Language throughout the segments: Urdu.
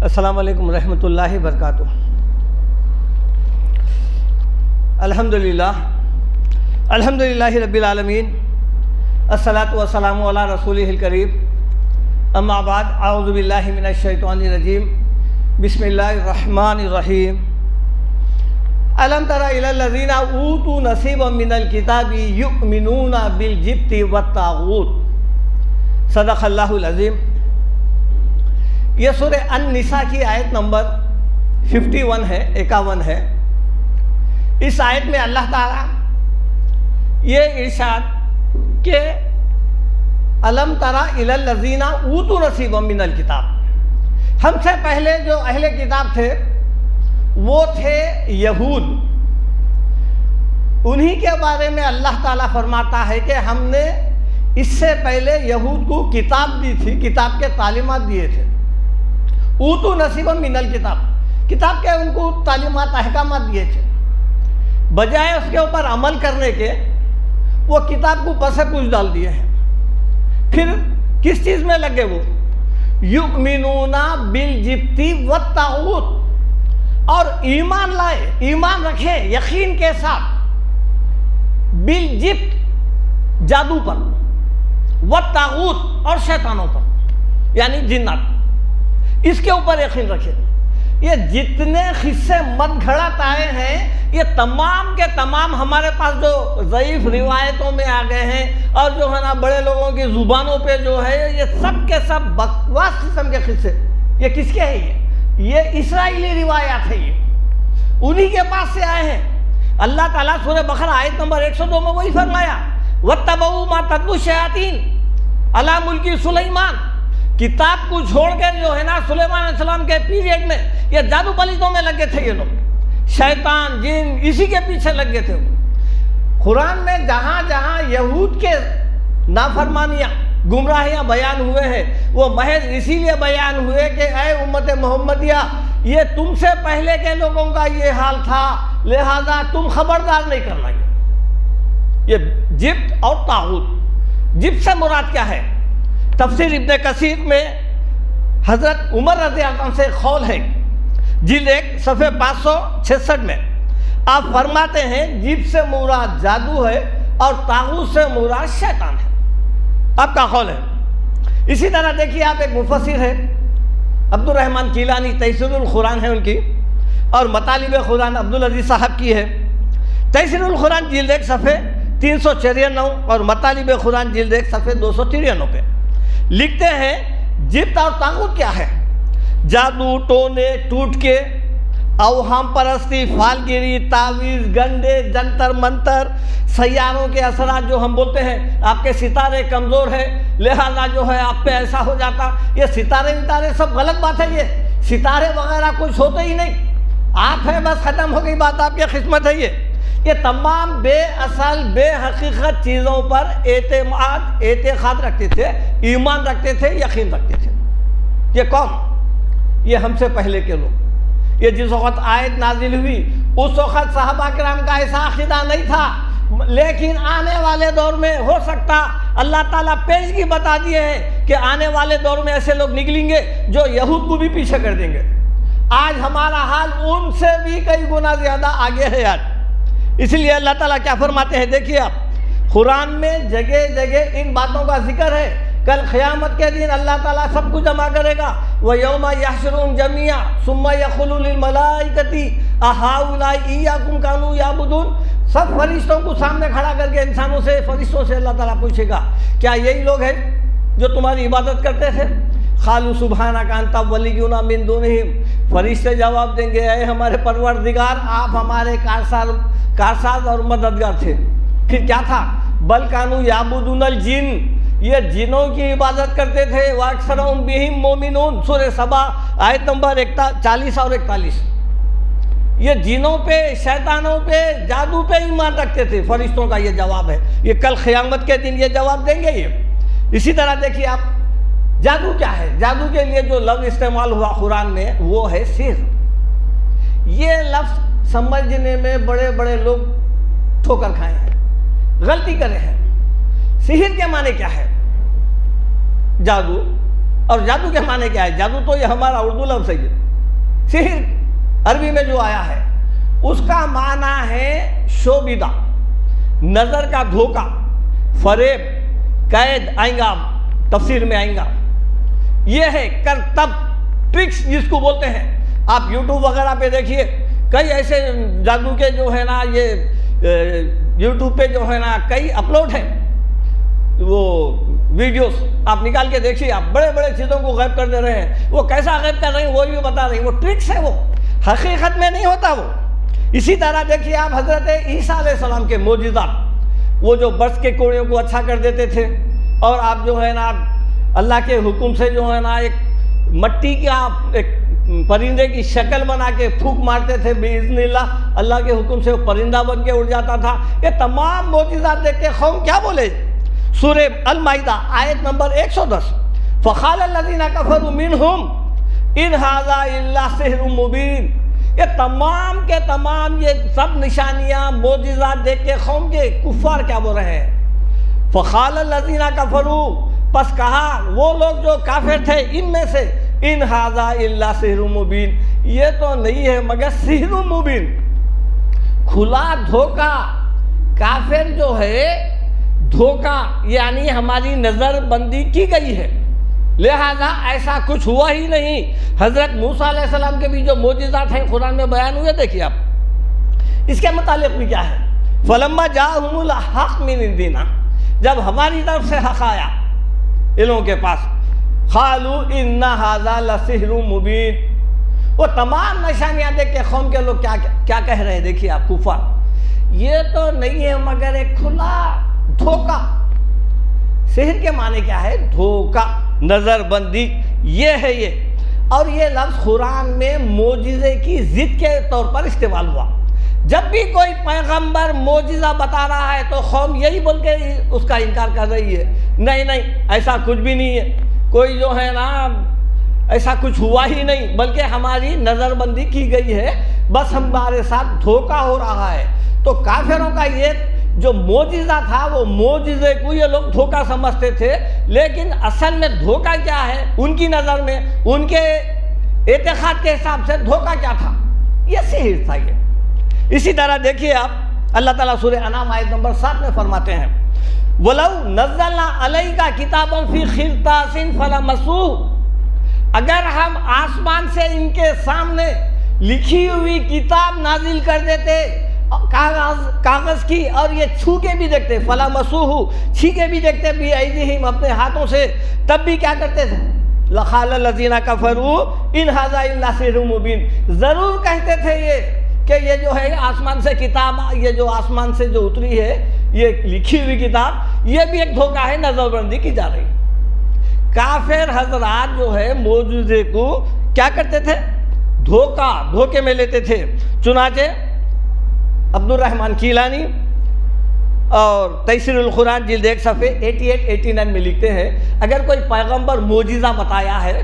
السلام علیکم ورحمۃ اللہ وبرکاتہ۔ الحمدللہ رب العالمین، الصلاۃ والسلام علی رسولہ الکریم، اما بعد، اعوذ باللہ من الشیطان الرجیم، بسم اللہ الرحمن الرحیم۔ الم تر الی الذین اوتوا نصیبا من الکتاب یؤمنون بالجبت والطاغوت۔ صدق اللہ العظیم۔ یہ سورہ النساء کی آیت نمبر 51 ہے، 51 ہے۔ اس آیت میں اللہ تعالیٰ یہ ارشاد کہ الم تری الی الذین اوتوا نصیبا من الکتاب، ہم سے پہلے جو اہل کتاب تھے وہ تھے یہود، انہی کے بارے میں اللہ تعالیٰ فرماتا ہے کہ ہم نے اس سے پہلے یہود کو کتاب دی تھی، کتاب کے تعلیمات دیے تھے۔ اوتوا نصیبا من الکتاب، کتاب کے ان کو تعلیمات احکامات دیے تھے، بجائے اس کے اوپر عمل کرنے کے وہ کتاب کو پس پوچھ ڈال دیے ہیں۔ پھر کس چیز میں لگے وہ؟ یؤمنون بالجبت والطاغوت، اور ایمان لائے، ایمان رکھے یقین کے ساتھ بالجبت جادو پر، والطاغوت اور شیطانوں پر یعنی جنات، اس کے اوپر یقین رکھے۔ یہ جتنے قصے مد گھڑت آئے ہیں یہ تمام کے تمام ہمارے پاس جو ضعیف روایتوں میں آ گئے ہیں اور جو ہے نا بڑے لوگوں کی زبانوں پہ جو ہے یہ سب کے سب بکواس قسم کے قصے، یہ کس کے ہیں؟ یہ اسرائیلی روایات ہے، یہ انہی کے پاس سے آئے ہیں۔ اللہ تعالیٰ سورہ بقرہ آیت نمبر 102 میں وہی فرمایا، وَاتَّبَعُوا مَا تَتْلُو الشَّيَاطِينُ عَلَىٰ مُلْكِ سُلَيْمَانَ۔ کتاب کو چھوڑ کر جو ہے نا سلیمان علیہ السلام کے پیریڈ میں یہ جادو پلیتوں میں لگے تھے، یہ لوگ شیطان جن اسی کے پیچھے لگے تھے۔ قرآن میں جہاں جہاں یہود کے نافرمانیاں گمراہیاں بیان ہوئے ہیں وہ محض اسی لیے بیان ہوئے کہ اے امت محمدیہ، یہ تم سے پہلے کے لوگوں کا یہ حال تھا، لہذا تم خبردار نہیں کرنا۔ یہ جبت اور طاغوت، جبت سے مراد کیا ہے؟ تفسیر ابن کثیر میں حضرت عمر رضی اللہ عنہ سے قول ہے، جلد 1 صفحے 566 میں آپ فرماتے ہیں جبت سے مراد جادو ہے اور طاغوت سے مراد شیطان ہے، آپ کا قول ہے۔ اسی طرح دیکھیے آپ، ایک مفسر ہے عبد الرحمن کیلانی، تیسیر القرآن ہے ان کی، اور مطالب قرآن عبدالعزیز صاحب کی ہے۔ تیسیر القرآن جلد 1 صفحے 394 اور مطالب قرآن جلد 1 صفحے 293 پہ لکھتے ہیں جبت اور طاغوت کیا ہے؟ جادو، ٹونے، ٹوٹ کے، اوہام پرستی، فالگیری، تعویذ، گنڈے، جنتر منتر، سیاروں کے اثرات جو ہم بولتے ہیں آپ کے ستارے کمزور ہیں لہذا جو ہے آپ پہ ایسا ہو جاتا، یہ ستارے وتارے سب غلط بات ہے۔ یہ ستارے وغیرہ کچھ ہوتے ہی نہیں، آپ ہے بس، ختم ہو گئی بات، آپ کی قسمت ہے۔ یہ تمام بے اصل بے حقیقت چیزوں پر اعتقاد رکھتے تھے، ایمان رکھتے تھے، یقین رکھتے تھے۔ یہ کون؟ یہ ہم سے پہلے کے لوگ۔ یہ جس وقت آیت نازل ہوئی اس وقت صحابہ کرام کا ایسا عقیدہ نہیں تھا، لیکن آنے والے دور میں ہو سکتا اللہ تعالیٰ پیشگی بتا دیے ہیں کہ آنے والے دور میں ایسے لوگ نکلیں گے جو یہود کو بھی پیچھے کر دیں گے۔ آج ہمارا حال ان سے بھی کئی گنا زیادہ آگے ہے آج۔ اس لیے اللہ تعالیٰ کیا فرماتے ہیں؟ دیکھیے آپ، قرآن میں جگہ جگہ ان باتوں کا ذکر ہے۔ کل قیامت کے دن اللہ تعالیٰ سب کو جمع کرے گا، وَيَوْمَ يَحْشُرُهُمْ جَمِيعًا ثُمَّ يَقُولُ لِلْمَلَائِكَةِ أَهَٰؤُلَاءِ إِيَّاكُمْ كَانُوا يَعْبُدُونَ۔ سب فرشتوں کو سامنے کھڑا کر کے انسانوں سے، فرشتوں سے اللہ تعالیٰ پوچھے گا کیا یہی لوگ ہیں جو تمہاری عبادت کرتے تھے؟ قَالُوا سُبْحَانَكَ أَنْتَ وَلِيُّنَا مِن دُونِهِمْ۔ فرشتے جواب دیں گے اے ہمارے پروردگار، آپ ہمارے کارساز اور مددگار تھے۔ پھر کیا تھا؟ بل کانوا یعبدون الجن، یہ جنوں کی عبادت کرتے تھے، واکثرهم بهم مؤمنون، سورہ سبا آیت نمبر 40 اور 41۔ یہ جنوں پہ، شیطانوں پہ، جادو پہ ایمان رکھتے تھے، فرشتوں کا یہ جواب ہے۔ یہ کل قیامت کے دن یہ جواب دیں گے۔ یہ اسی طرح دیکھیے آپ، جادو کیا ہے؟ جادو کے لیے جو لفظ استعمال ہوا قرآن میں وہ ہے سحر۔ یہ لفظ سمجھنے میں بڑے بڑے لوگ ٹھوکر کھائے ہیں، غلطی کرے ہیں۔ سحر کے معنی کیا ہے؟ جادو، اور جادو کے معنی کیا ہے؟ جادو تو یہ ہمارا اردو لفظ ہے، سحر عربی میں جو آیا ہے اس کا معنی ہے شوبیدہ، نظر کا دھوکہ، فریب، قید آئیں گا، تفسیر میں آئیں گا. یہ ہے کرتب، ٹرکس جس کو بولتے ہیں. آپ یوٹیوب وغیرہ پہ دیکھیے کئی ایسے جادو کے جو ہے نا یہ یوٹیوب پہ جو ہے نا کئی اپلوڈ ہیں وہ ویڈیوز، آپ نکال کے دیکھیے. آپ بڑے بڑے چیزوں کو غائب کر دے رہے ہیں. وہ کیسا غائب کر رہے ہیں وہ بھی بتا رہے ہیں. وہ ٹرکس ہے، وہ حقیقت میں نہیں ہوتا وہ. اسی طرح دیکھیے آپ حضرت عیسیٰ علیہ السلام کے معجزات، وہ جو برس کے کوڑیوں کو اچھا کر دیتے تھے، اور آپ جو ہے نا اللہ کے حکم سے جو ہے نا ایک مٹی کا ایک پرندے کی شکل بنا کے پھونک مارتے تھے باذن اللہ کے حکم سے وہ پرندہ بن کے اڑ جاتا تھا. یہ تمام معجزات دیکھ کے قوم کیا بولے؟ سورہ المائدہ آیت نمبر 110، فَقَالَ الَّذِينَ كَفَرُوا مِنْهُمْ إِنْ هَذَا إِلَّا سِحْرٌ مُبِينٌ. یہ تمام کے تمام یہ سب نشانیاں معجزات دیکھ کے قوم کے کفار کیا بول رہے ہیں؟ فَقَالَ الَّذِينَ كَفَرُوا، پس کہا وہ لوگ جو کافر تھے ان میں سے، ان ھذا الا سحر مبین، یہ تو نہیں ہے مگر سحر مبین، کھلا دھوکہ. کافر جو ہے دھوکہ یعنی ہماری نظر بندی کی گئی ہے، لہذا ایسا کچھ ہوا ہی نہیں. حضرت موسیٰ علیہ السلام کے بھی جو معجزات ہیں قرآن میں بیان ہوئے، دیکھیے آپ اس کے متعلق بھی کیا ہے. فلما جاءہم الحق من عندنا، جب ہماری طرف سے حق آیا ان لوگوں کے پاس، قالوا ان ھذا لسحر مبین. وہ تمام نشانیاں دیکھ کے قوم کے لوگ کیا کہہ رہے ہیں؟ دیکھیے آپ کفار، یہ تو نہیں ہے مگر ایک کھلا دھوکہ. سحر کے معنی کیا ہے؟ دھوکہ، نظر بندی، یہ ہے یہ. اور یہ لفظ قرآن میں معجزے کی ضد کے طور پر استعمال ہوا. جب بھی کوئی پیغمبر معجزہ بتا رہا ہے تو قوم یہی بول کے اس کا انکار کر رہی ہے، نہیں نہیں ایسا کچھ بھی نہیں ہے، کوئی جو ہے نا ایسا کچھ ہوا ہی نہیں، بلکہ ہماری نظر بندی کی گئی ہے، بس ہمارے ساتھ دھوکہ ہو رہا ہے. تو کافروں کا یہ جو معجزہ تھا وہ معجزے کو یہ لوگ دھوکہ سمجھتے تھے، لیکن اصل میں دھوکہ کیا ہے ان کی نظر میں، ان کے اعتقاد کے حساب سے دھوکہ کیا تھا؟ یہ سحر تھا. یہ اسی طرح دیکھیے آپ اللہ تعالیٰ سورہ انعام آیت نمبر 7 میں فرماتے ہیں، وَلَوْ نَزَّلْنَا عَلَيْكَ كِتَابًا فِي خِرْطَاسٍ فَلَمَسُوهُ، اگر ہم آسمان سے ان کے سامنے لکھی ہوئی کتاب نازل کر دیتے کاغذ کی، اور یہ چھو کے بھی دیکھتے، فَلَمَسُوهُ چھو کے بھی دیکھتے بِأَيْدِهِمْ اپنے ہاتھوں سے، تب بھی کیا کرتے تھے؟ لَقَالَ الَّذِينَ كَفَرُوا إِنْ هَذَا إِلَّا سِحْرٌ مُبِينٌ. ضرور کہتے تھے یہ کہ یہ جو ہے آسمان سے کتاب، یہ جو آسمان سے جو اتری ہے یہ لکھی ہوئی کتاب، یہ بھی ایک دھوکہ ہے، نظر بندی کی جا رہی. کافر حضرات جو ہے معجزے کو کیا کرتے تھے؟ دھوکے میں لیتے تھے. چنانچہ عبد الرحمن کیلانی اور تیسیر القرآن جلد 1 صفحے 88-89 میں لکھتے ہیں، اگر کوئی پیغمبر معجزہ بتایا ہے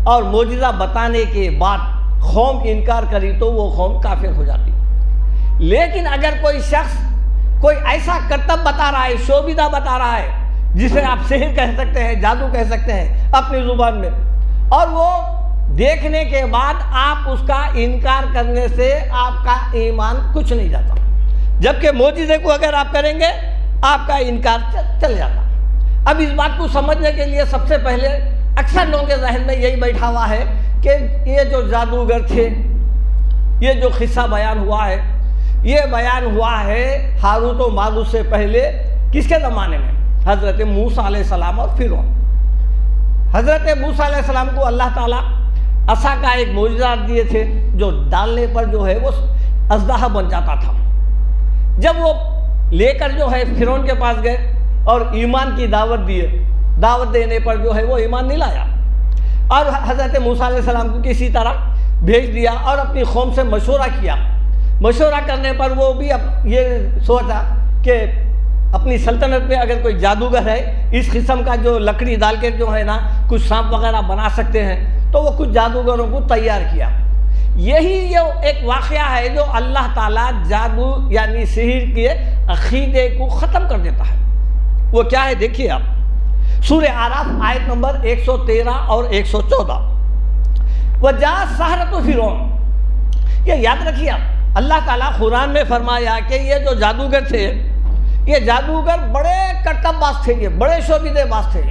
اور معجزہ بتانے کے بعد قوم انکار کری تو وہ قوم کافر ہو جاتی. لیکن اگر کوئی شخص کوئی ایسا کرتب بتا رہا ہے، شوبیدہ بتا رہا ہے، جسے آپ سحر کہہ سکتے ہیں، جادو کہہ سکتے ہیں اپنی زبان میں، اور وہ دیکھنے کے بعد آپ اس کا انکار کرنے سے آپ کا ایمان کچھ نہیں جاتا، جبکہ معجزے کو اگر آپ کریں گے آپ کا انکار چل جاتا. اب اس بات کو سمجھنے کے لیے سب سے پہلے اکثر لوگوں کے ذہن میں یہی بیٹھا ہوا ہے کہ یہ جو جادوگر تھے، یہ جو قصہ بیان ہوا ہے، یہ بیان ہوا ہے ہاروت و ماروت سے پہلے کس کے زمانے میں؟ حضرت موسیٰ علیہ السلام اور فرعون. حضرت موسیٰ علیہ السلام کو اللہ تعالیٰ عصا کا ایک معجزہ دیے تھے، جو ڈالنے پر جو ہے وہ اژدہا بن جاتا تھا. جب وہ لے کر جو ہے فرعون کے پاس گئے اور ایمان کی دعوت دیے، دعوت دینے پر جو ہے وہ ایمان نہیں لایا، اور حضرت موسیٰ علیہ السلام کو کسی طرح بھیج دیا اور اپنی قوم سے مشورہ کیا. مشورہ کرنے پر وہ بھی یہ سوچا کہ اپنی سلطنت میں اگر کوئی جادوگر ہے اس قسم کا جو لکڑی ڈال کے جو ہے نا کچھ سانپ وغیرہ بنا سکتے ہیں، تو وہ کچھ جادوگروں کو تیار کیا. یہی یہ ایک واقعہ ہے جو اللہ تعالیٰ جادو یعنی سحر کے عقیدے کو ختم کر دیتا ہے. وہ کیا ہے دیکھیے آپ، سورہ اعراف آیت نمبر 113 اور 114. وَجَاءَ السَّحَرَةُ فِرْعَوْنَ. یہ یاد رکھیے آپ، اللہ تعالیٰ قرآن میں فرمایا کہ یہ جو جادوگر تھے، یہ جادوگر بڑے کرتب باز تھے، یہ بڑے شعبدے باز تھے،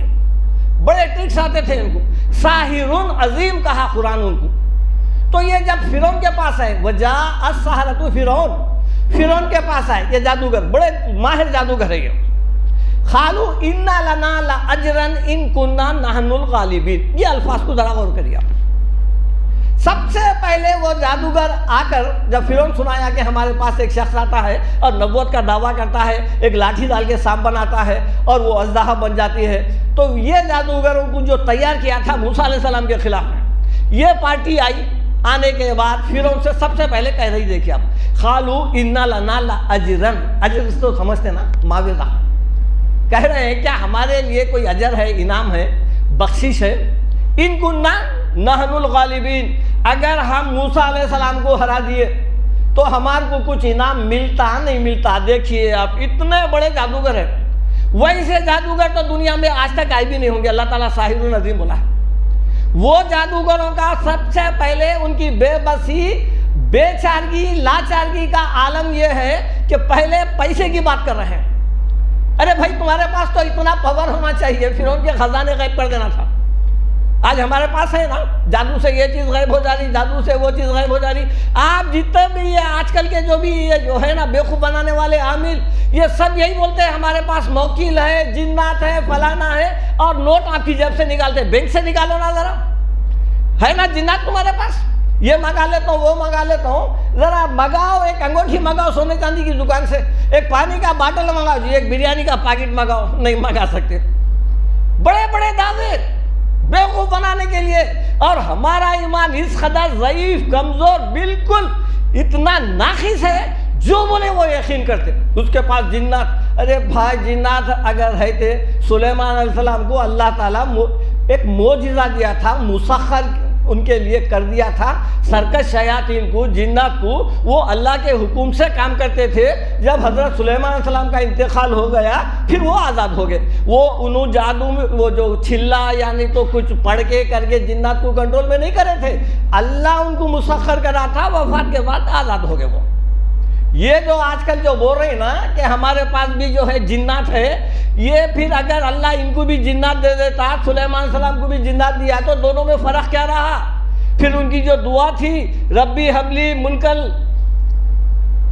بڑے ٹرکس آتے تھے ان کو. ساحرٌ عظیم کہا قرآن ان کو. تو یہ جب فرعون کے پاس آئے، وَجَاءَ السَّحَرَةُ فِرْعَوْنَ، فرعون کے پاس آئے یہ جادوگر، بڑے ماہر جادوگر ہے یہ. قَالُوا إِنَّ لَنَا لَأَجْرًا إِن كُنَّا نَحْنُ الْغَالِبِينَ. یہ الفاظ کو ذرا غور کریے آپ. سب سے پہلے وہ جادوگر آ کر جب فرعون سنایا کہ ہمارے پاس ایک شخص آتا ہے اور نبوت کا دعویٰ کرتا ہے، ایک لاٹھی ڈال کے سانپ بناتا ہے اور وہ اژدہا بن جاتی ہے، تو یہ جادوگروں کو جو تیار کیا تھا موسیٰ علیہ السلام کے خلاف میں، یہ پارٹی آئی. آنے کے بعد فرعون سے سب سے پہلے کہہ رہی، دیکھیے آپ، قالوا ان لنا لاجرا. اجر تو سمجھتے نا، معاوضہ. کہہ رہے ہیں کیا ہمارے لیے کوئی اجر ہے، انعام ہے، بخشش ہے. ان کننا نحن الغالبین، اگر ہم موسیٰ علیہ السلام کو ہرا دیے تو ہمارے کو کچھ انعام ملتا نہیں ملتا. دیکھیے آپ، اتنے بڑے جادوگر ہیں. ویسے جادوگر تو دنیا میں آج تک آئے بھی نہیں ہوں گے. اللہ تعالیٰ ساحر عظیم بولا ہے. وہ جادوگروں کا سب سے پہلے ان کی بے بسی، بے چارگی، لاچارگی کا عالم یہ ہے کہ پہلے پیسے کی بات کر رہے ہیں. ارے بھائی تمہارے پاس تو اتنا پاور ہونا چاہیے، پھر ان کے خزانے غائب کر دینا تھا. آج ہمارے پاس ہے نا، جادو سے یہ چیز غائب ہو جا رہی، جادو سے وہ چیز غائب ہو جا رہی. آپ جتنے بھی یہ آج کل کے جو بھی یہ جو ہے نا بیوقوف بنانے والے عامل، یہ سب یہی بولتے ہیں ہمارے پاس موکل ہے، جنات ہے، فلانا ہے، اور نوٹ آپ کی جیب سے نکالتے. بینک سے نکالو نا ذرا، ہے نا جنات تمہارے پاس. یہ منگا لیتا ہوں، وہ منگا لیتا ہوں، ذرا منگاؤ، ایک انگوٹھی منگاؤ سونے چاندی کی دکان سے، ایک پانی کا باٹل منگاؤ جی، ایک بریانی کا پیکٹ منگاؤ. نہیں منگا سکتے. بڑے بڑے دعوے بیوقوف بنانے کے لیے. اور ہمارا ایمان اس قدر ضعیف، کمزور، بالکل اتنا ناقص ہے، جو بولے وہ یقین کرتے. اس کے پاس جنات، ارے بھائی جنات اگر ہے تھے، سلیمان علیہ السلام کو اللہ تعالیٰ ایک معجزہ دیا تھا، مسخر ان کے لیے کر دیا تھا. سرکش شیاطین کو، جنات کو، وہ اللہ کے حکم سے کام کرتے تھے. جب حضرت سلیمان علیہ السلام کا انتقال ہو گیا پھر وہ آزاد ہو گئے. وہ انہوں جادو میں وہ جو چھلا یعنی تو کچھ پڑھ کے کر کے جنات کو کنٹرول میں نہیں کرے تھے، اللہ ان کو مسخر کرا تھا. وفات کے بعد آزاد ہو گئے. وہ یہ جو آج کل جو بول رہے ہیں نا کہ ہمارے پاس بھی جو ہے جنات ہے، یہ پھر اگر اللہ ان کو بھی جنات دے دیتا، سلیمان علیہ السلام کو بھی جنات دیا، تو دونوں میں فرق کیا رہا؟ پھر ان کی جو دعا تھی، ربی حبلی ملکل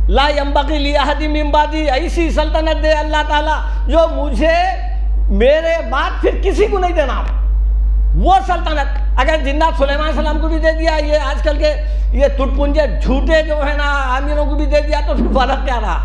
لا ینبغی لاحد من بعدی، ایسی سلطنت دے اللہ تعالیٰ جو مجھے میرے بعد پھر کسی کو نہیں دینا. وہ سلطنت اگر جنات سلیمان علیہ السلام کو بھی دے دیا، یہ آج کل کے یہ ٹوٹ پنجے جھوٹے جو ہے نا عاملوں کو بھی دے دیا، تو پھر فرق کیا رہا؟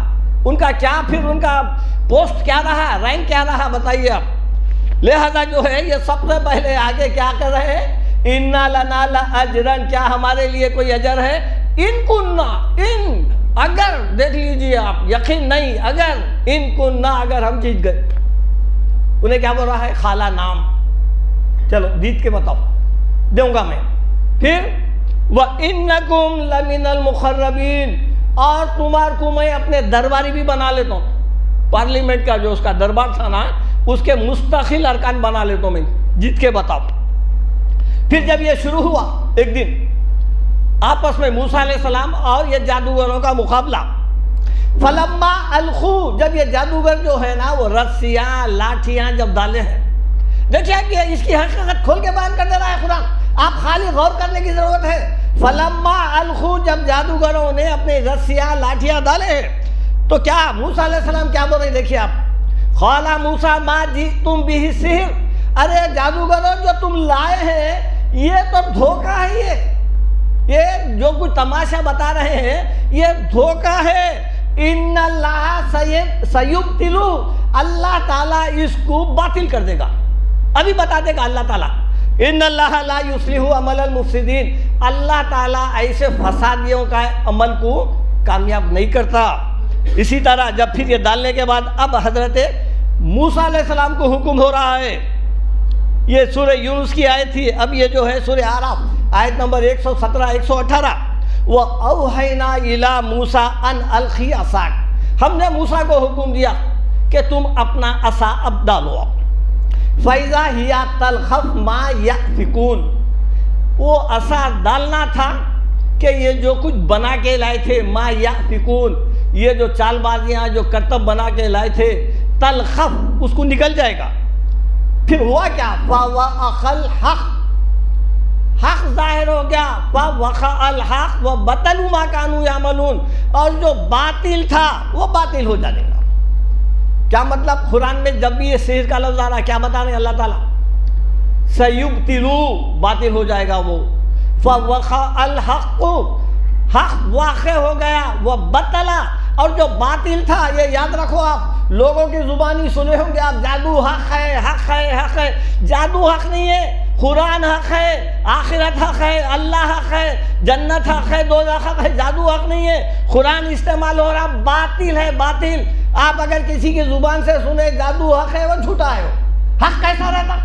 ان کا کیا پھر ان کا پوسٹ کیا رہا، رینک کیا رہا، بتائیے آپ. لہذا جو ہے یہ سب سے پہلے آگے کیا کر رہے ہیں؟ اِنَّا لَنَا لَأَجْرًا، کیا ہمارے لیے کوئی اجر ہے؟ ان کننا، ان اگر دیکھ لیجئے آپ، یقین نہیں، اگر ان کننا، اگر ہم جیت گئے. انہیں کیا بول رہا ہے؟ خالہ نام. چلو جیت کے بتاؤ، دوں گا میں. پھر وَإِنَّكُمْ لَمِنَ الْمُقَرَّبِينَ، اور تمہار کو میں اپنے درباری بھی بنا لیتا ہوں. پارلیمنٹ کا جو اس کا دربار تھا نا، اس کے مستقل ارکان بنا لیتا ہوں میں. جیت کے بتاؤ. پھر جب یہ شروع ہوا ایک دن آپس میں موسیٰ علیہ السلام اور یہ جادوگروں کا مقابلہ، فلما الخو، جب یہ جادوگر جو ہے نا وہ رسیاں لاٹھیاں جب ڈالے ہیں، دیکھیں کہ اس کی حقیقت کھول کے بیان کر دے رہا ہے قرآن. آپ خالی غور کرنے کی ضرورت ہے. فلما الخو، جب جادوگروں نے اپنے رسیاں لاٹھیاں ڈالے ہیں تو کیا موسیٰ علیہ السلام کیا بول رہے ہیں؟ دیکھیے آپ، قال موسیٰ ما جئتم بہ سحر، ارے جادوگروں جو تم لائے ہیں یہ تو دھوکہ ہے. یہ جو کچھ تماشا بتا رہے ہیں یہ دھوکہ ہے. ان اللہ سیبطل، اللہ تعالیٰ اس کو باطل کر دے گا. ابھی بتا دے گا اللہ تعالیٰ. ان اللہ لا یصلح عمل المفسدین، اللہ تعالیٰ ایسے فسادیوں کا عمل کو کامیاب نہیں کرتا. اسی طرح جب پھر یہ ڈالنے کے بعد اب حضرت موسیٰ علیہ السلام کو حکم ہو رہا ہے. یہ سورہ یونس کی آیت تھی. اب یہ جو ہے سورہ اعراف آیت نمبر 117 118، وَأَوْحَيْنَا إِلَىٰ مُوسَىٰ أَنْ أَلْقِ عَصَاكَ، ہم نے موسیٰ کو حکم دیا کہ تم اپنا عصا اب ڈالو. فَإِذَا هِيَ تَلْخَفْ مَا يَأْفِكُونَ، وہ عصا ڈالنا تھا کہ یہ جو کچھ بنا کے لائے تھے، ما یأفکون، یہ جو چال بازیاں جو کرتب بنا کے لائے تھے، تلخف، اس کو نکل جائے گا۔ پھر ہوا کیا؟ فَوَأَخَ الْحَقِّ، حق ظاہر ہو گیا، فَوَقَعَ الْحَقِّ وَبَطَلُوا مَا كَانُوا يَعْمَلُونَ، اور جو باطل تھا وہ باطل ہو جائے گا۔ کیا مطلب؟ قرآن میں جب بھی یہ سحر کا لفظ آ رہا ہے کیا بتا رہے ہیں اللہ تعالیٰ؟ سَيُبْطِلُوا، باطل ہو جائے گا وہ۔ فَوَقَعَ الْحَقُّ، حق واقع ہو گیا، وَبَطَلَ، اور جو باطل تھا، یہ یاد رکھو آپ لوگوں کی زبانی سنے ہوں گے آپ، جادو حق ہے، حق ہے، حق ہے۔ جادو حق نہیں ہے، قرآن حق ہے، آخرت حق ہے، اللہ حق ہے، جنت حق ہے، دوزخ حق ہے، جادو حق نہیں ہے۔ قرآن استعمال ہو رہا باطل ہے، باطل۔ آپ اگر کسی کی زبان سے سنے جادو حق ہے، وہ جھوٹا ہے۔ حق کیسا رہتا؟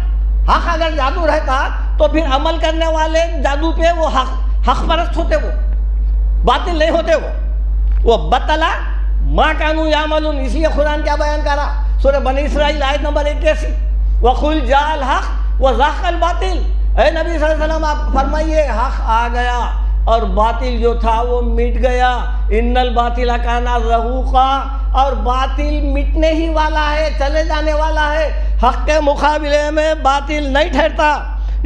حق اگر جادو رہتا تو پھر عمل کرنے والے جادو پہ وہ حق پرست ہوتے، وہ باطل نہیں ہوتے۔ وہ بطلا ما کانوا یعملون، اس لیے قرآن کیا بیان کرا؟ سورہ بنی اسرائیل آیت نمبر 81، وَقُلْ جَاءَ الْحَقُّ وَزَهَقَ الْبَاطِلُ، اے نبی صلی اللہ علیہ وسلم آپ فرمائیے حق آ گیا اور باطل جو تھا وہ مٹ گیا۔ ان الباطل کان زہوقا، اور باطل مٹنے ہی والا ہے، چلے جانے والا ہے، حق کے مقابلے میں باطل نہیں ٹھہرتا۔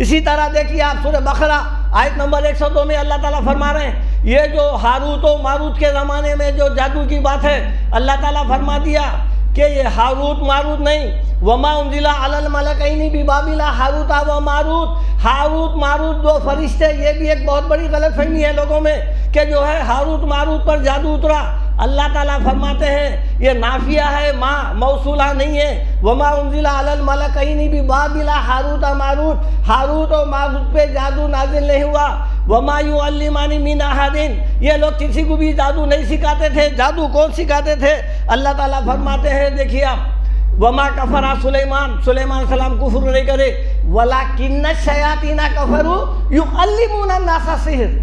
اسی طرح دیکھیے آپ سورہ بقرہ آیت نمبر 102 میں اللہ تعالیٰ فرما رہے ہیں، یہ جو ہاروت و ماروت کے زمانے میں جو جادو کی بات ہے، اللہ تعالیٰ فرما دیا کہ یہ ہاروت ماروت نہیں، وما انزل علی الملکین ببابل ہاروت و ماروت، ہاروت ماروت دو فرشتے، یہ بھی ایک بہت بڑی غلط فہمی ہے لوگوں میں کہ جو ہے ہاروت ماروت پر جادو اترا۔ اللہ تعالیٰ فرماتے ہیں یہ نافیہ ہے، ما موصولہ نہیں ہے۔ وما انزل علی الملکین ببابل ہاروت و ماروت، ہاروت و ماروت پہ جادو نازل نہیں ہوا۔ وما یعلمان من احد، یہ لوگ کسی کو بھی جادو نہیں سکھاتے تھے۔ جادو کون سکھاتے تھے؟ اللہ تعالیٰ فرماتے ہیں دیکھیے آپ، وما کفر سلیمان، سلیمان علیہ السلام کفر نہیں کرے، ولکن الشیاطین کفروا یعلمون الناس السحر،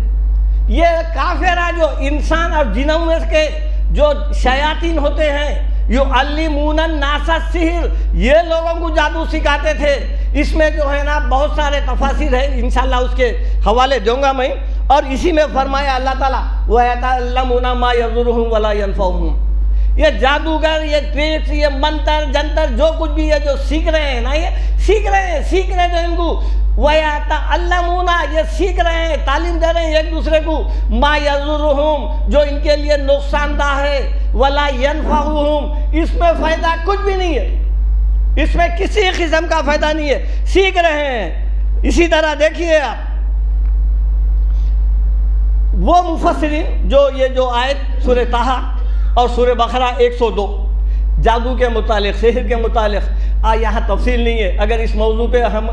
یہ کافرہ جو انسان اور جنوں میں کے جو شیاطین ہوتے ہیں، یعلمون الناس السحر، یہ لوگوں کو جادو سکھاتے تھے۔ اس میں جو ہے نا بہت سارے تفاسیر ہیں، انشاءاللہ اس کے حوالے دوں گا میں۔ اور اسی میں فرمایا اللہ تعالیٰ وَيَتَعَلَّمُونَ مَا يَضُرُّهُمْ وَلَا يَنفَعُهُمْ، یہ جادوگر، یہ ٹریکس، یہ منتر جنتر جو کچھ بھی ہے جو سیکھ رہے ہیں نا، یہ سیکھ رہے جو ان کو وَيَتَعَلَّمُونَ، یہ سیکھ رہے ہیں، تعلیم دے رہے ہیں ایک دوسرے کو، مَا يَضُرُّهُمْ، جو ان کے لیے نقصان دہ ہے، وَلَا يَنفَعُهُمْ، اس میں فائدہ کچھ بھی نہیں ہے، اس میں کسی قسم کا فائدہ نہیں ہے، سیکھ رہے ہیں۔ اسی طرح دیکھیے آپ وہ مفسرین جو یہ جو آیت سورہ طٰہٰ اور سورہ بقرہ 102 جادو کے متعلق، سحر کے متعلق، یہاں تفصیل نہیں ہے، اگر اس موضوع پہ ہم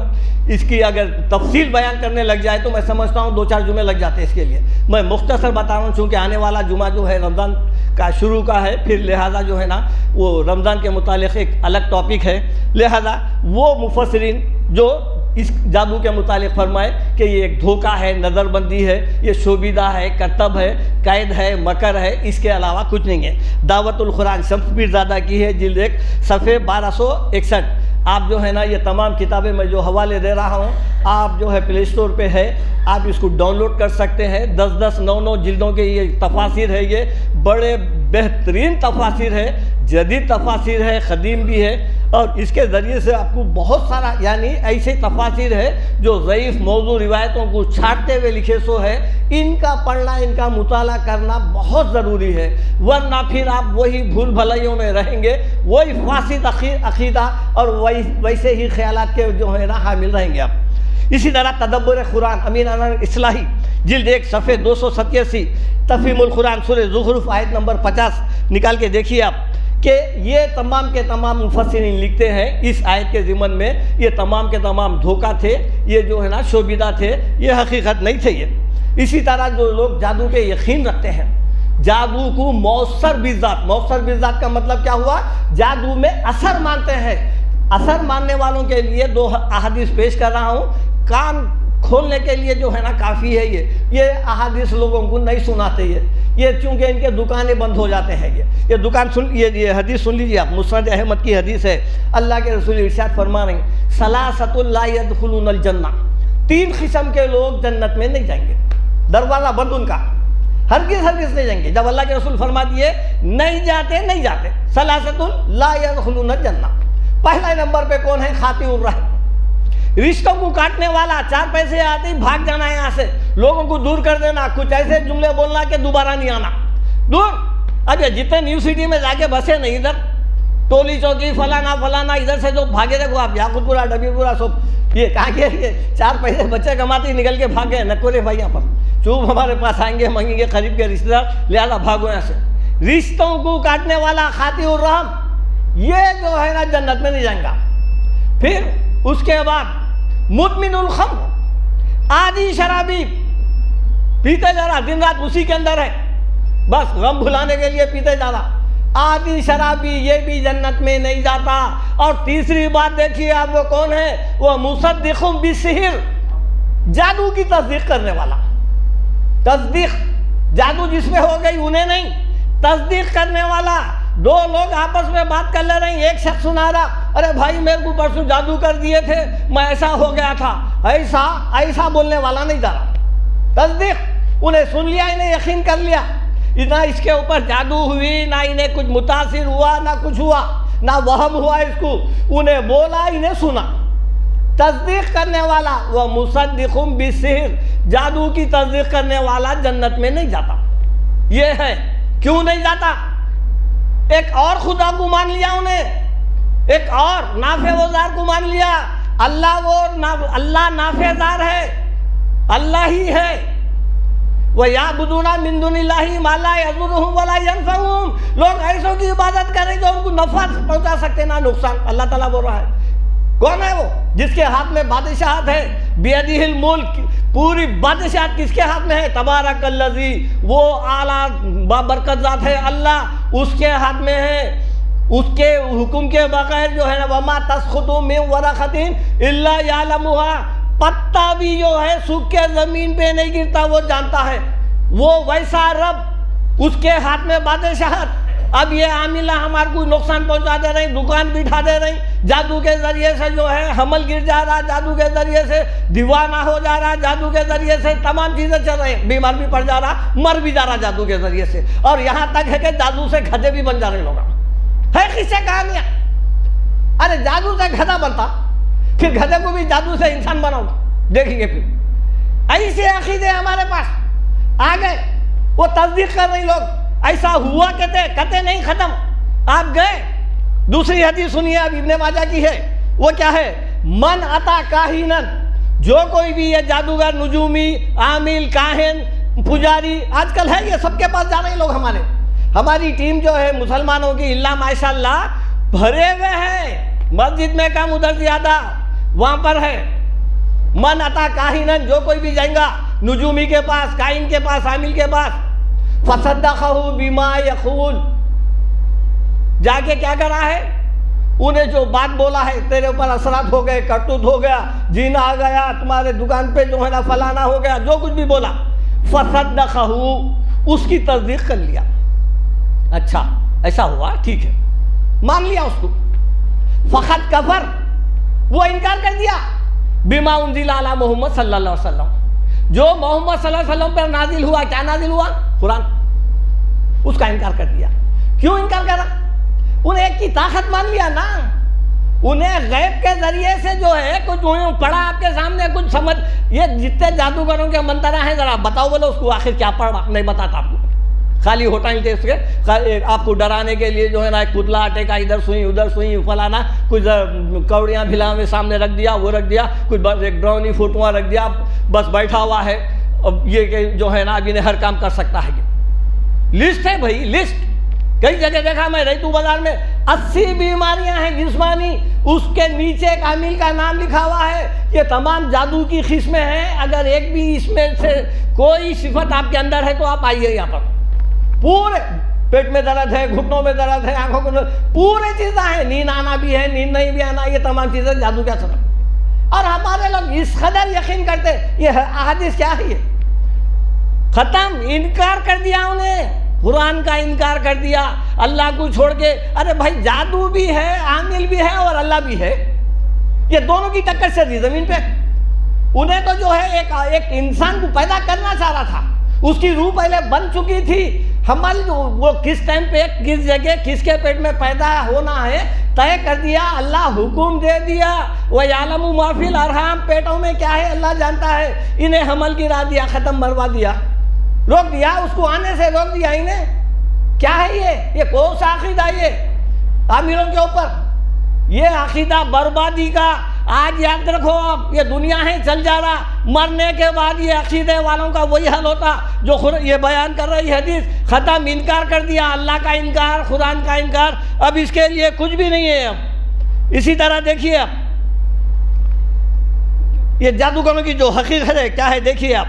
اس کی اگر تفصیل بیان کرنے لگ جائے تو میں سمجھتا ہوں 2-4 جمعے لگ جاتے ہیں اس کے لیے۔ میں مختصر بتا رہا ہوں چونکہ آنے والا جمعہ جو ہے رمضان کا شروع کا ہے، پھر لہٰذا جو ہے نا وہ رمضان کے متعلق ایک الگ ٹاپک ہے، لہٰذا وہ مفسرین جو اس جادو کے متعلق فرمائے کہ یہ ایک دھوکہ ہے، نظر بندی ہے، یہ شوبیدہ ہے، کرتب ہے، قید ہے، مکر ہے، اس کے علاوہ کچھ نہیں ہے۔ دعوت القرآن شمس پیر زادہ کی ہے، جلد 1 صفحے 1261۔ آپ جو ہے نا یہ تمام کتابیں میں جو حوالے دے رہا ہوں، آپ جو ہے پلے اسٹور پہ ہے، آپ اس کو ڈاؤن لوڈ کر سکتے ہیں۔ 10-10 9-9 جلدوں کے یہ تفاسیر ہے، یہ بڑے بہترین تفاسیر ہے، جدید تفاسیر ہے، قدیم بھی ہے، اور اس کے ذریعے سے آپ کو بہت سارا یعنی ایسے تفاسیر ہے جو ضعیف موضوع روایتوں کو چھاٹتے ہوئے لکھے سو ہے، ان کا پڑھنا، ان کا مطالعہ کرنا بہت ضروری ہے، ورنہ پھر آپ وہی بھول بھلائیوں میں رہیں گے، وہی فاسد عقیدہ اور ویسے ہی خیالات کے جو ہے نا حامل رہیں گے آپ۔ اسی طرح تدبر قرآن امین انور اصلاحی جلد 1 صفحے 287، تفہیم القرآن سورہ زخرف آیت نمبر 50 نکال کے دیکھیے آپ کہ یہ تمام کے تمام مفسرین لکھتے ہیں اس آیت کے ضمن میں یہ تمام کے تمام دھوکہ تھے، یہ جو ہے نا شوبیدہ تھے، یہ حقیقت نہیں تھے یہ۔ اسی طرح جو لوگ جادو پہ یقین رکھتے ہیں، جادو کو مؤثر بالذات، مؤثر بالذات کا مطلب کیا ہوا؟ جادو میں اثر مانتے ہیں۔ اثر ماننے والوں کے لیے 2 احادیث پیش کر رہا ہوں، کان کھولنے کے لیے جو ہے نا کافی ہے، یہ احادیث لوگوں کو نہیں سناتے، یہ چونکہ ان کے دکانیں بند ہو جاتے ہیں. یہ دکان سن یہ حدیث سن لیجیے آپ, مسند احمد کی حدیث ہے. اللہ کے رسول ارشاد فرما رہے ہیں ثلاثۃ لا يدخلون الجنہ, 3 قسم کے لوگ جنت میں نہیں جائیں گے, دروازہ بند ان کا, ہرگز نہیں جائیں گے. جب اللہ کے رسول فرما دیے نہیں جاتے ثلاثۃ لا يدخلون الجنہ. پہلا نمبر پہ کون ہے؟ خاطئ الرحم, رشتوں کو کاٹنے والا. 4 پیسے آتے ہی بھاگ جانا ہے یہاں سے, لوگوں کو دور کر دینا, کچھ ایسے جملے بولنا کہ دوبارہ نہیں آنا, دور. اب یہ جتنے نیو سٹی میں جا کے بسے نہیں, ادھر ٹولی چوکی فلانا ادھر سے جو بھاگے دیکھو آپ, یاقوت پورا ڈبی پورا سب, یہ کہاں کے یہ 4 پیسے بچے کماتے نکل کے بھاگے نکورے بھائی یہاں پر چوب ہمارے پاس آئیں گے مانگیں گے قریب کے رشتے دار, لہٰذا بھاگو یہاں سے. رشتوں کو کاٹنے والا خاطئ الرحم, یہ جو ہے نا جنت میں نہیں جائیں گا. پھر اس کے بعد مدمن الخمر, آدھی شرابی, پیتے جا رہا دن رات اسی کے اندر ہے, بس غم بھلانے کے لیے پیتے جا رہا. آدھی شرابی, یہ بھی جنت میں نہیں جاتا. اور تیسری بات دیکھیے آپ وہ کون ہے؟ وہ مصدق بالسحر, جادو کی تصدیق کرنے والا. تصدیق, جادو جس میں ہو گئی انہیں نہیں, تصدیق کرنے والا. 2 لوگ آپس میں بات کر لے رہے ہیں, ایک شخص سنا رہا ارے بھائی میرے کو پرسوں جادو کر دیے تھے, میں ایسا ہو گیا تھا, ایسا بولنے والا نہیں جا رہا. تصدیق, انہیں سن لیا, انہیں یقین کر لیا, نہ اس کے اوپر جادو ہوئی, نہ انہیں کچھ متاثر ہوا, نہ کچھ ہوا, نہ وہم ہوا اس کو, انہیں بولا انہیں سنا. تصدیق کرنے والا وہ مصدق بالسحر, جادو کی تصدیق کرنے والا جنت میں نہیں جاتا. یہ ہے کیوں نہیں جاتا؟ ایک اور خدا کو مان لیا انہیں, ایک اور نافع و ضار کو مان لیا. اللہ نافع ضار ہے, اللہ ہی ہے. وَيَعْبُدُونَ مِن دُونِ اللَّهِ مَا لَا يَضُرُّهُمْ وَلَا يَنفَعُهُمْ. لوگ ایسوں کی عبادت کریں جو ان کو نفع پہنچا سکتے نہ نقصان. اللہ تعالیٰ بول رہا ہے کون ہے وہ؟ جس کے ہاتھ میں بادشاہت ہے, بِيَدِهِ الْمُلْكِ, پوری بادشاہت کس کے ہاتھ میں ہے؟ تبارک الذی, وہ اعلیٰ بابرکت ذات ہے اللہ, اس کے ہاتھ میں ہے. اس کے حکم کے بغیر جو ہے نا وَمَا تَسْقُطُ مِن وَرَقَةٍ إِلَّا يَعْلَمُهَا, پتا بھی جو ہے سوکھ کے زمین پہ نہیں گرتا, وہ جانتا ہے. وہ ویسا رب, اس کے ہاتھ میں بادشاہت. اب یہ عاملہ ہمارے کو نقصان پہنچا دے رہے ہیں, دکان بٹھا دے رہے ہیں, جادو کے ذریعے سے جو ہے حمل گر جا رہا, جادو کے ذریعے سے دیوانہ ہو جا رہا, جادو کے ذریعے سے تمام چیزیں چل رہی ہیں, بیمار بھی پڑ جا رہا, مر بھی جا رہا جادو کے ذریعے سے. اور یہاں تک ہے کہ جادو سے گدھے بھی بن جا رہے لوگ. ہے قصے کہانیاں. ارے جادو سے گدھا بنتا, پھر گدھے کو بھی جادو سے انسان بناؤ, دیکھیں گے. پھر ایسے عقیدے ہمارے پاس آ گئے, وہ تصدیق کر رہے لوگ, ایسا ہوا کہتے نہیں ختم. آپ گئے, دوسری حدیث سنیے اب, ابن ماجہ کی ہے. وہ کیا ہے؟ من اتا کاہنن, جو کوئی بھی یہ جادوگر, نجومی, عامل, کاہن, پجاری, آج کل ہے یہ سب کے پاس جا رہے ہیں لوگ. ہماری ٹیم جو ہے مسلمانوں کی اللہ ماشاءاللہ بھرے ہوئے ہیں, مسجد میں کم ادھر زیادہ, وہاں پر ہے. من اتا کاہنن, جو کوئی بھی جائیں گا نجومی کے پاس, کائن کے پاس, عامل کے پاس, فصدقہ بما یقول, جا کے کیا کرا ہے؟ انہیں جو بات بولا ہے, تیرے اوپر اثرات ہو گئے, کرتوت ہو گیا, جین آ گیا, تمہارے دکان پہ جو ہے نا فلانا ہو گیا, جو کچھ بھی بولا, فصدقہ, اس کی تصدیق کر لیا. اچھا ایسا ہوا, ٹھیک ہے, مان لیا اس کو. فقط کفر, وہ انکار کر دیا. بما انزل علی محمد صلی اللہ علیہ وسلم, جو محمد صلی اللہ علیہ وسلم پر نازل ہوا. کیا نازل ہوا؟ قرآن. اس کا انکار کر دیا. کیوں انکار کرا؟ انہیں ایک کی طاقت مان لیا نا. انہیں غیب کے ذریعے سے جو ہے کچھ پڑھا آپ کے سامنے, کچھ سمجھ. یہ جتنے جادوگروں کے منترا ہیں ذرا بتاؤ بولو اس کو آخر کیا پڑھا. نہیں بتاتا آپ کو, خالی ہوٹل کے اس کے آپ کو ڈرانے کے لیے جو ہے نا ایک پتلا آٹے کا, ادھر سوئی ادھر سوئی, فلانا کچھ کوڑیاں بھلا میں سامنے رکھ دیا, وہ رکھ دیا, کچھ ایک ڈرونی فوٹوਆਂ رکھ دیا, بس بیٹھا ہوا ہے. اب یہ کہ جو ہے نا اب انہیں ہر کام کر سکتا ہے. لسٹ ہے بھائی, لسٹ. کئی جگہ دیکھا میں, ریتو بازار میں 80 بیماریاں ہیں جسمانی, اس کے نیچے ایک عامل کا نام لکھا ہوا ہے. یہ تمام جادو کی قسمیں ہیں, اگر ایک بھی اس میں سے کوئی صفت آپ کے اندر ہے تو آپ آئیے یہاں پر. پورے پیٹ میں درد ہے, گھٹنوں میں درد ہے, آنکھوں کو درد, پورے چیزیں ہیں. نیند آنا بھی ہے, نیند نہیں بھی آنا, یہ تمام چیزیں جادو کا سبب. اور ہمارے لوگ اس قدر یقین کرتے. یہ احادیث کیا ہے؟ ختم، انکار کر دیا انہیں، قرآن کا انکار کر دیا، اللہ کو چھوڑ کے۔ ارے بھائی جادو بھی ہے، عامل بھی ہے اور اللہ بھی ہے، یہ دونوں کی ٹکر چل رہی زمین پہ۔ انہیں تو جو ہے ایک انسان کو پیدا کرنا چاہ رہا تھا، اس کی روح پہلے بن چکی تھی، حمل وہ کس ٹائم پہ کس جگہ کس کے پیٹ میں پیدا ہونا ہے طے کر دیا، اللہ حکم دے دیا۔ وَيَعْلَمُ مَا فِي الْأَرْحَامِ، پیٹوں میں کیا ہے اللہ جانتا ہے۔ انہیں حمل گرا دیا، ختم، مروا دیا، روک دیا، اس کو آنے سے روک دیا انہیں۔ کیا ہے یہ کون سا عقیدہ یہ عاملوں کے اوپر؟ یہ عقیدہ بربادی کا۔ آج یاد رکھو آپ، یہ دنیا ہے چل جا رہا، مرنے کے بعد یہ عقیدے والوں کا وہی حل ہوتا جو یہ بیان کر رہی حدیث۔ ختم، انکار کر دیا، اللہ کا انکار، قرآن کا انکار، اب اس کے لیے کچھ بھی نہیں ہے اب۔ اسی طرح دیکھیے آپ یہ جادوگروں کی جو حقیقت ہے کیا ہے، دیکھیے آپ،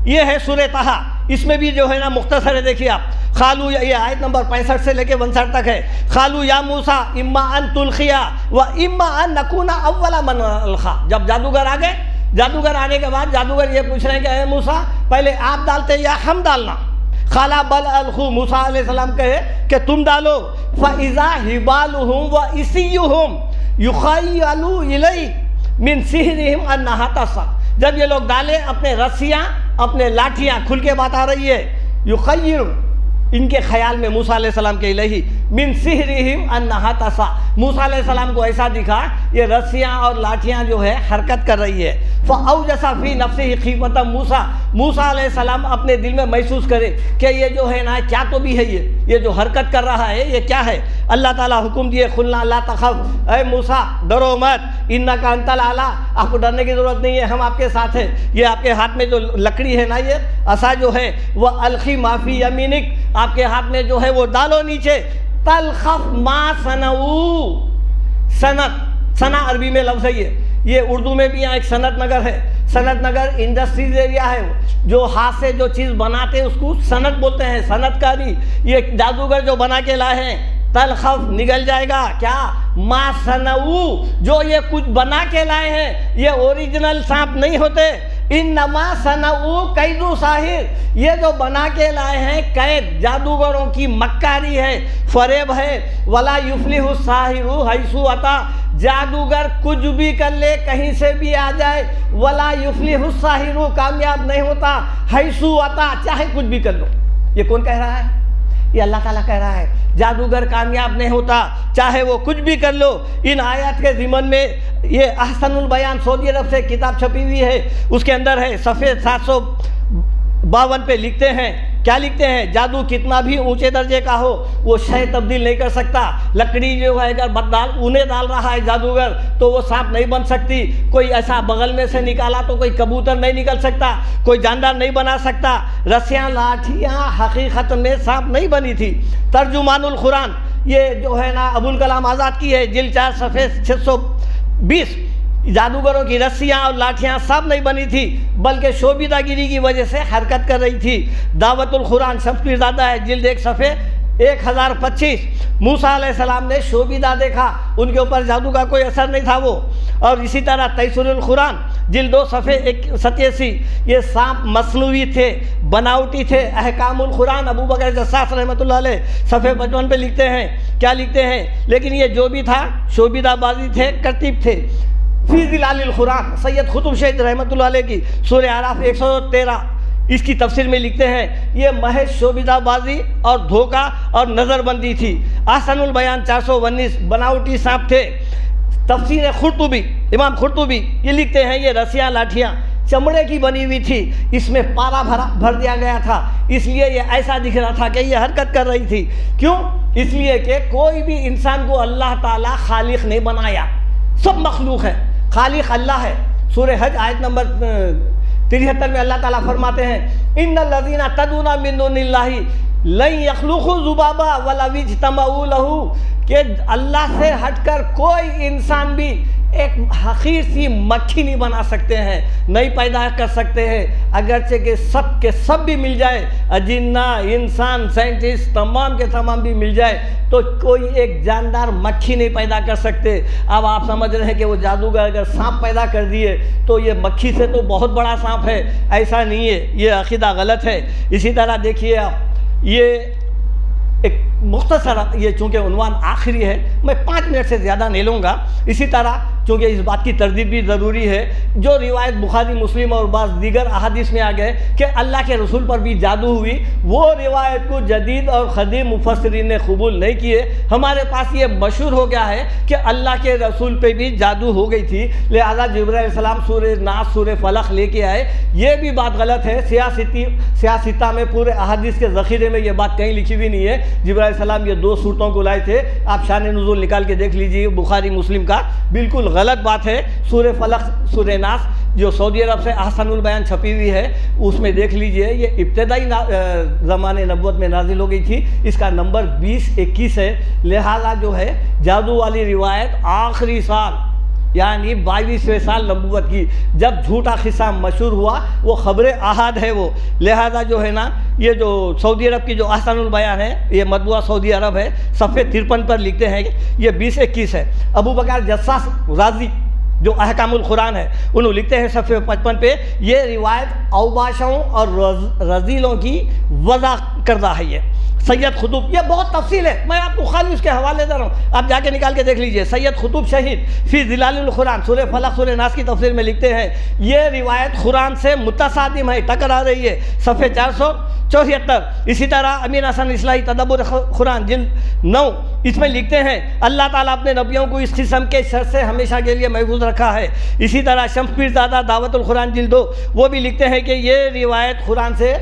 یہ ہے سورہ طٰہٰ، اس میں بھی جو ہے نا مختصر ہے، دیکھیے آپ۔ قالوا، یہ آیت نمبر 65 سے لے کے 59 تک ہے۔ قالوا یا موسیٰ اما ان تلقیا و اما ان نکون اول من القا۔ جب جادوگر آ گئے، جادوگر آنے کے بعد جادوگر یہ پوچھ رہے ہیں کہ اے موسیٰ پہلے آپ ڈالتے یا ہم ڈالنا؟ قال بل القوا، موسیٰ علیہ السلام کہے کہ تم ڈالو۔ فاذا حبالهم وعصیهم یخیل الی من سحرهم انها تسعى، جب یہ لوگ ڈالے اپنے رسیاں، اپنے لاٹھیاں، کھل کے بات آ رہی ہے، یخیل، ان کے خیال میں موسیٰ علیہ السلام کے الہی، من سحرہم انہا تسعى، موسیٰ علیہ السلام کو ایسا دکھا یہ رسیاں اور لاٹھیاں جو ہے حرکت کر رہی ہے۔ فاوجس فی نفسہ خیفۃ موسیٰ، موسیٰ علیہ السلام اپنے دل میں محسوس کرے کہ یہ جو ہے نا کیا تو بھی ہے، یہ جو حرکت کر رہا ہے یہ کیا ہے۔ اللہ تعالیٰ حکم دیے، قلنا لا تخف، اے موسیٰ ڈرو مت، انک انت الاعلیٰ، آپ کو ڈرنے کی ضرورت نہیں ہے، ہم آپ کے ساتھ ہیں۔ یہ آپ کے ہاتھ میں جو لکڑی ہے نا، یہ عصا جو ہے، وہ القی ما فی یمینک، آپ کے ہاتھ میں جو ہے وہ ڈالو نیچے۔ تلخف ما صنعوا، صنعت، صنع عربی میں لفظ ہے یہ اردو میں بھی یہاں ایک صنعت نگر ہے۔ صنعت نگر انڈسٹریز ایریا ہے، جو ہاتھ سے جو چیز بناتے ہیں اس کو صنعت بولتے ہیں، صنعت کاری۔ یہ جادوگر جو بنا کے لائے ہیں، تلخف، نگل جائے گا کیا، ما صنعوا، جو یہ کچھ بنا کے لائے ہیں یہ اوریجنل سانپ نہیں ہوتے۔ انما صنعوا کید ساحر، یہ جو بنا کے لائے ہیں قید، جادوگروں کی مکاری ہے، فریب ہے۔ ولا یفلح الساحر حیث اتی، جادوگر کچھ بھی کر لے، کہیں سے بھی آ جائے، ولا یفلح الساحر، کامیاب نہیں ہوتا، حیث اتی، چاہے کچھ بھی کر لو۔ یہ کون کہہ رہا ہے؟ یہ اللہ تعالیٰ کہہ رہا ہے، جادوگر کامیاب نہیں ہوتا چاہے وہ کچھ بھی کر لو۔ ان آیات کے ضمن میں یہ احسن البیان سعودی عرب سے کتاب چھپی ہوئی ہے، اس کے اندر ہے صفحے 752 پہ لکھتے ہیں، کیا لکھتے ہیں، جادو کتنا بھی اونچے درجے کا ہو وہ شے تبدیل نہیں کر سکتا۔ لکڑی جو ہے اگر انہیں ڈال رہا ہے جادوگر تو وہ سانپ نہیں بن سکتی، کوئی ایسا بغل میں سے نکالا تو کوئی کبوتر نہیں نکل سکتا، کوئی جاندار نہیں بنا سکتا۔ رسیاں، لاٹھیاں حقیقت میں سانپ نہیں بنی تھی۔ ترجمان القرآن، یہ جو ہے نا ابوالکلام آزاد کی ہے، جلد 4 صفحے 620، جادوگروں کی رسیاں اور لاٹھیاں سب نہیں بنی تھی بلکہ شوبیدہ گیری کی وجہ سے حرکت کر رہی تھی۔ دعوت القرآن شمس پیر زادہ ہے، جلد 1 صفحے 1025، موسیٰ علیہ السلام نے شوبیدہ دیکھا، ان کے اوپر جادو کا کوئی اثر نہیں تھا وہ۔ اور اسی طرح تیسر القرآن جلد 2 صفحے 87، یہ سانپ مصنوعی تھے، بناوٹی تھے۔ احکام القرآن ابو بکر جساس رحمۃ اللہ علیہ صفحے 55 پہ لکھتے ہیں، کیا لکھتے ہیں، لیکن یہ جو بھی تھا شوبیدہ بازی تھے، کرتیب تھے۔ فی ظلال القرآن، سید قطب شہید رحمۃ اللہ علیہ کی سورہ اعراف 113، اس کی تفسیر میں لکھتے ہیں یہ محض شوبیدہ بازی اور دھوکہ اور نظر بندی تھی۔ احسن البیان 419، بناوٹی سانپ تھے۔ تفسیر قرطبی، امام قرطبی یہ لکھتے ہیں یہ رسیاں لاٹھیاں چمڑے کی بنی ہوئی تھی، اس میں پارا بھر دیا گیا تھا، اس لیے یہ ایسا دکھ رہا تھا کہ یہ حرکت کر رہی تھی۔ کیوں؟ اس لیے کہ کوئی بھی انسان کو اللہ تعالیٰ خالق نہیں بنایا، سب مخلوق ہے، خالق اللہ ہے۔ سورہ حج آیت نمبر 73 میں اللہ تعالیٰ فرماتے ہیں ان الذین تدعون من دون اللہ لن یخلقوا ذبابا ولو اجتمعوا لہ، کہ اللہ سے ہٹ کر کوئی انسان بھی ایک حقیر سی مکھی نہیں بنا سکتے ہیں، نہیں پیدا کر سکتے ہیں، اگرچہ کہ سب کے سب بھی مل جائے، اجنہ، انسان، سائنٹسٹ، تمام کے تمام بھی مل جائے تو کوئی ایک جاندار مکھی نہیں پیدا کر سکتے۔ اب آپ سمجھ رہے ہیں کہ وہ جادوگر اگر سانپ پیدا کر دیے تو یہ مکھی سے تو بہت بڑا سانپ ہے، ایسا نہیں ہے، یہ عقیدہ غلط ہے۔ اسی طرح دیکھیے آپ، یہ ایک مختصر، یہ چونکہ عنوان آخری ہے، میں 5 منٹ سے زیادہ نہیں لوں گا۔ اسی طرح چونکہ اس بات کی تردید بھی ضروری ہے، جو روایت بخاری، مسلم اور بعض دیگر احادیث میں آ گئے کہ اللہ کے رسول پر بھی جادو ہوئی، وہ روایت کو جدید اور قدیم مفسرین نے قبول نہیں کیے۔ ہمارے پاس یہ مشہور ہو گیا ہے کہ اللہ کے رسول پہ بھی جادو ہو گئی تھی، لہذا جبرائیل علیہ السلام سورہ ناس، سورہ فلق لے کے آئے، یہ بھی بات غلط ہے۔ سیاستہ میں پورے احادیث کے ذخیرے میں یہ بات کہیں لکھی بھی نہیں ہے۔ جبرائیل علیہ السلام یہ 2 صورتوں کو لائے تھے، آپ شان نزول نکال کے دیکھ لیجئے بخاری مسلم کا، بالکل غلط بات ہے۔ سورہ فلق، سورہ ناس جو سعودی عرب سے احسن البیان چھپی ہوئی ہے، اس میں دیکھ لیجئے، یہ ابتدائی زمانے نبوت میں نازل ہو گئی تھی، اس کا نمبر 20-21 ہے۔ لہذا جو ہے جادو والی روایت آخری سال یعنی 22ویں سال نبوت کی جب جھوٹا قصہ مشہور ہوا، وہ خبر احاد ہے وہ، لہذا جو ہے نا یہ جو سعودی عرب کی جو احسن البیان ہے، یہ مطبوعہ سعودی عرب ہے، صفحے 53 پر لکھتے ہیں، یہ 20-21 ہے۔ ابو بکر جساس رازی جو احکام القرآن ہے، انہوں لکھتے ہیں صفحے 55 پہ، یہ روایت اوباشوں اور رذیلوں کی وضع کردہ ہے۔ یہ سید قطب، یہ بہت تفصیل ہے، میں آپ کو خالی اس کے حوالے دے رہا ہوں، آپ جا کے نکال کے دیکھ لیجئے۔ سید قطب شہید فی ظلال القرآن، سورہ فلق، سورہ ناس کی تفسیر میں لکھتے ہیں یہ روایت قرآن سے متصادم ہے، ٹکرا رہی ہے، صفحے 474۔ اسی طرح امین حسن اصلاحی تدبر قرآن جلد 9، اس میں لکھتے ہیں اللہ تعالیٰ اپنے نبیوں کو اس قسم کے شر سے ہمیشہ کے لیے محفوظ رکھا ہے۔ اسی طرح شمس پیر زادہ دعوت القرآن جلد 2، وہ بھی لکھتے ہیں کہ یہ روایت قرآن سے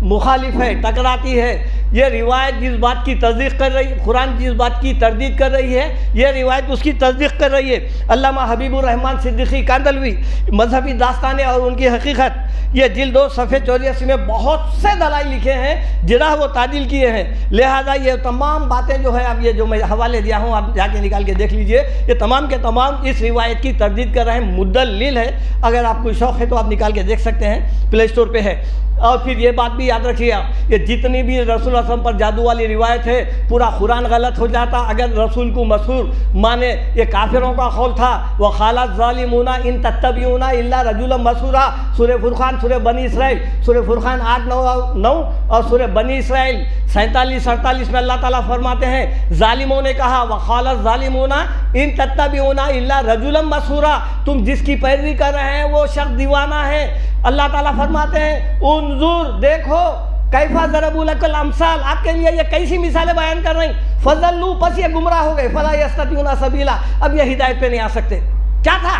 مخالف ہے، ٹکراتی ہے۔ یہ روایت جس بات کی تصدیق کر رہی، قرآن جس بات کی تردید کر رہی ہے، یہ روایت اس کی تصدیق کر رہی ہے۔ علامہ حبیب الرحمن صدیقی کاندلوی، مذہبی داستانیں اور ان کی حقیقت، یہ جلد 2 صفحے 84 میں بہت سے دلائل لکھے ہیں، جرح و تعدیل کیے ہیں۔ لہذا یہ تمام باتیں جو ہے، اب یہ جو میں حوالے دیا ہوں، آپ جا کے نکال کے دیکھ لیجئے، یہ تمام کے تمام اس روایت کی تردید کر رہے ہیں، مدلل ہے۔ اگر آپ کو شوق ہے تو آپ نکال کے دیکھ سکتے ہیں، پلے اسٹور پہ ہے۔ اور پھر یہ بات بھی یاد رکھیے آپ، یہ جتنی بھی رسول اللہ صلی اللہ علیہ وسلم پر جادو والی روایت ہے، پورا قرآن غلط ہو جاتا اگر رسول کو مسحور مانے۔ یہ کافروں کا قول تھا، وَقَالَ الظَّالِمُونَ إِن تَتَّبِعُونَ إِلَّا رَجُلًا مَسْحُورًا، سورہ فرقان، سورہ بنی اسرائیل، سورہ فرقان 8-9 اور سورہ بنی اسرائیل 47-48 میں اللہ تعالیٰ فرماتے ہیں ظالموں نے کہا وَقَالَ الظَّالِمُونَ إِن تَتَّبِعُونَ إِلَّا رَجُلًا مَسْحُورًا، تم جس کی پیروی کر رہے ہیں وہ شخص دیوانہ ہے۔ اللہ تعالیٰ فرماتے ہیں انظر، دیکھو، کیفا ضربوا لک الامثال، آپ کے لیے یہ کیسی مثالیں بیان کر رہی ہیں، فضلوا، پس یہ گمراہ ہو گئے، فلا یستطیعون سبیلا، اب یہ ہدایت پہ نہیں آ سکتے۔ کیا تھا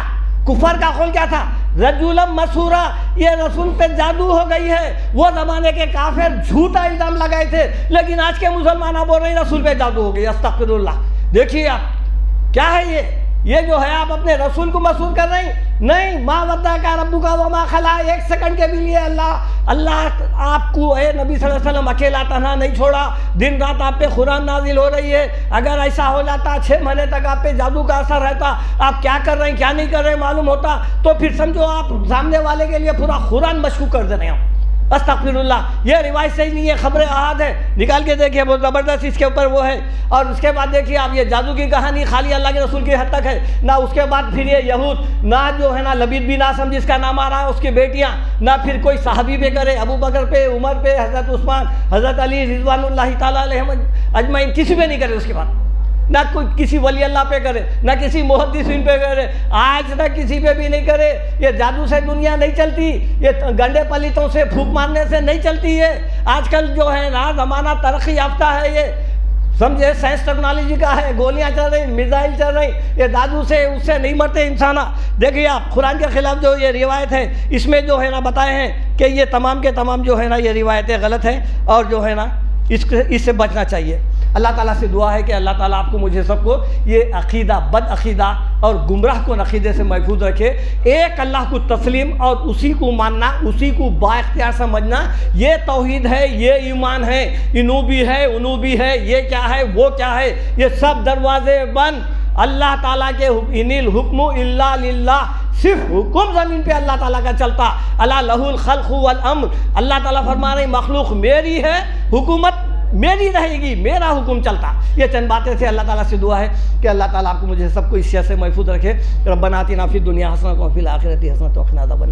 کفر کا قول؟ کیا تھا؟ رجلا مسحورا، یہ رسول پہ جادو ہو گئی ہے۔ وہ زمانے کے کافر جھوٹا الزام لگائے تھے، لیکن آج کے مسلمان بول رہے ہیں رسول پہ جادو ہو گئی، استغفر اللہ۔ دیکھیے آپ کیا ہے یہ جو ہے آپ اپنے رسول کو مسحور کر رہے ہیں۔ نہیں، ما ودعک ربک وما قلی، ایک سیکنڈ کے بھی لیے اللہ آپ کو اے نبی صلی اللہ علیہ وسلم اکیلا تنہا نہیں چھوڑا، دن رات آپ پہ قرآن نازل ہو رہی ہے۔ اگر ایسا ہو جاتا 6 مہینے تک آپ پہ جادو کا اثر رہتا، آپ کیا کر رہے ہیں کیا نہیں کر رہے معلوم ہوتا، تو پھر سمجھو آپ سامنے والے کے لیے پورا قرآن مشکوک کر دے رہے ہیں۔ استغفر اللہ، یہ روایت صحیح نہیں ہے، خبر احاد ہے، نکال کے دیکھیے، بہت زبردست اس کے اوپر وہ ہے۔ اور اس کے بعد دیکھیے آپ، یہ جادو کی کہانی خالی اللہ کے رسول کی حد تک ہے نہ، اس کے بعد پھر یہ یہود نہ جو ہے نا لبید بن عاصم جس کا نام آ رہا ہے اس کی بیٹیاں، نہ پھر کوئی صحابی پہ کرے، ابو بکر پہ، عمر پہ، حضرت عثمان، حضرت علی رضوان اللہ تعالیٰ علیہم اجمعین، کسی پہ نہیں کرے اس کے بعد، نہ کوئی کسی ولی اللہ پہ کرے، نہ کسی محدثین پہ کرے، آج تک کسی پہ بھی نہیں کرے۔ یہ جادو سے دنیا نہیں چلتی، یہ گنڈے پلیتوں سے پھونک مارنے سے نہیں چلتی ہے۔ آج کل جو ہے نا زمانہ ترقی یافتہ ہے، یہ سمجھے سائنس ٹیکنالوجی کا ہے، گولیاں چل رہی، میزائل چل رہی، یہ جادو سے اس سے نہیں مرتے انسان۔ دیکھیے آپ قرآن کے خلاف جو یہ روایت ہے، اس میں جو ہے نا بتائے ہیں کہ یہ تمام کے تمام جو ہے نا یہ روایتیں غلط ہیں، اور جو ہے نا اس سے بچنا چاہیے۔ اللہ تعالیٰ سے دعا ہے کہ اللہ تعالیٰ آپ کو مجھے سب کو یہ عقیدہ بد عقیدہ اور گمراہ کن عقیدے سے محفوظ رکھے. ایک اللہ کو تسلیم اور اسی کو ماننا, اسی کو با اختیار سمجھنا, یہ توحید ہے, یہ ایمان ہے. انو بھی ہے, انو بھی ہے, یہ کیا ہے, وہ کیا ہے, یہ سب دروازے بند. اللہ تعالیٰ کے ان الحکم الا للہ, صرف حکم زمین پہ اللہ تعالیٰ کا چلتا. الا لہ الخلق والامر, اللہ تعالیٰ فرما رہے ہیں مخلوق میری ہے, حکومت میری رہے گی, میرا حکم چلتا. یہ چند باتیں تھے. اللہ تعالیٰ سے دعا ہے کہ اللہ تعالیٰ آپ کو مجھے سب کو اس شے سے محفوظ رکھے. ربنا آتنا فی الدنیا حسنۃ وفی الآخرۃ حسنۃ وقنا عذاب النار.